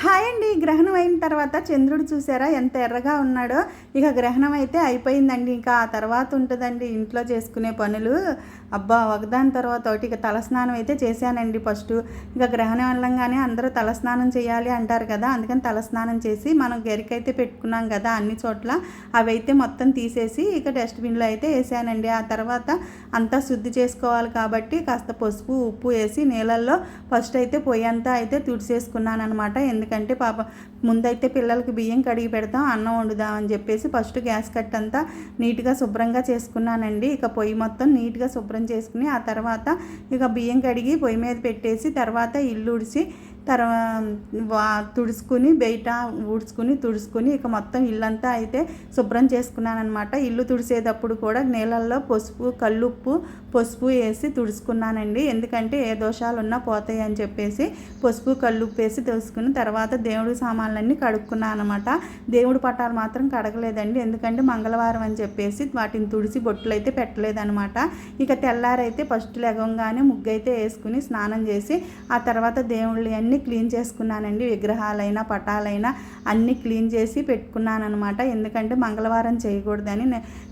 Hi అండి. గ్రహణం అయిన తర్వాత చంద్రుడు చూసారా ఎంత ఎర్రగా ఉన్నాడో. ఇక గ్రహణం అయితే అయిపోయిందండి. ఇంకా ఆ తర్వాత ఉంటుందండి ఇంట్లో చేసుకునే పనులు. అబ్బా, ఒకదాని తర్వాత ఒకటి. ఇక తలస్నానం అయితే చేశానండి ఫస్ట్. ఇక గ్రహణం వెళ్ళంగానే అందరూ తలస్నానం చేయాలి అంటారు కదా, అందుకని తలస్నానం చేసి మనం గరికైతే పెట్టుకున్నాం కదా అన్ని చోట్ల, అవి అయితే మొత్తం తీసేసి ఇక డస్ట్బిన్లో అయితే వేసానండి. ఆ తర్వాత అంతా శుద్ధి చేసుకోవాలి కాబట్టి కాస్త పసుపు ఉప్పు వేసి నీళ్ళల్లో ఫస్ట్ అయితే పొయ్యి అంతా అయితే తుడిచేసుకున్నాను అనమాట. ఎందుకంటే పాప ముందైతే పిల్లలకి బియ్యం కడిగి పెడతాం, అన్నం వండుదామని చెప్పేసి ఫస్ట్ గ్యాస్ కట్ అంతా నీట్గా శుభ్రంగా చేసుకున్నానండి. ఇక పొయ్యి మొత్తం నీట్గా శుభ్రం చేసుకుని ఆ తర్వాత ఇక బియ్యం కడిగి పొయ్యి మీద పెట్టేసి తర్వాత ఇల్లు ఉడిచి తుడుచుకుని బయట తుడుచుకుని ఇక మొత్తం ఇల్లంతా అయితే శుభ్రం చేసుకున్నాను అనమాట. ఇల్లు తుడిచేటప్పుడు కూడా నీళ్ళల్లో పసుపు వేసి తుడుచుకున్నానండి. ఎందుకంటే ఏ దోషాలు ఉన్నా పోతాయి అని చెప్పేసి పసుపు కల్లుప్పు వేసి తుడుచుకుని తర్వాత దేవుడి సామాన్లన్నీ కడుక్కున్నాను అనమాట. దేవుడి పటాలు మాత్రం కడగలేదండి, ఎందుకంటే మంగళవారం అని చెప్పేసి వాటిని తుడిచి బొట్లు అయితే పెట్టలేదనమాట. ఇక తెల్లారైతే ఫస్ట్ లెగంగానే ముగ్గు అయితే వేసుకుని స్నానం చేసి ఆ తర్వాత దేవుళ్ళు అన్నీ క్లీన్ చేసుకున్నానండి. విగ్రహాలైనా పటాలైనా అన్నీ క్లీన్ చేసి పెట్టుకున్నాను అనమాట. ఎందుకంటే మంగళవారం చేయకూడదని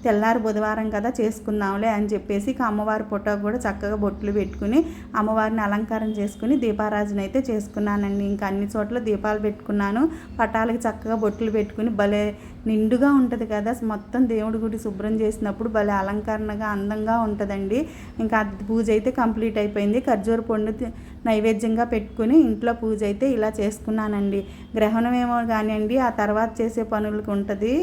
తెల్లారి బుధవారం కదా చేసుకుందాంలే అని చెప్పేసి ఇక అమ్మవారి ఫోటో కూడా చక్కగా బొట్లు పెట్టుకుని అమ్మవారిని అలంకారం చేసుకుని దీపారాజన అయితే చేసుకున్నానండి. ఇంకా అన్ని చోట్ల దీపాలు పెట్టుకున్నాను. పటాలకి చక్కగా బొట్లు పెట్టుకుని భలే నిండుగా ఉంటుంది కదా, మొత్తం దేవుడి గుడి శుభ్రం చేసినప్పుడు భలే అలంకరణగా అందంగా ఉంటుందండి. ఇంకా పూజ అయితే కంప్లీట్ అయిపోయింది. ఖర్జూర పండు నైవేద్యంగా పెట్టుకుని ఇంట్లో పూజ అయితే ఇలా చేసుకున్నానండి. గ్రహణం ఏమో కానివ్వండి, ఆ తర్వాత చేసే పనులకు ఉంటుంది.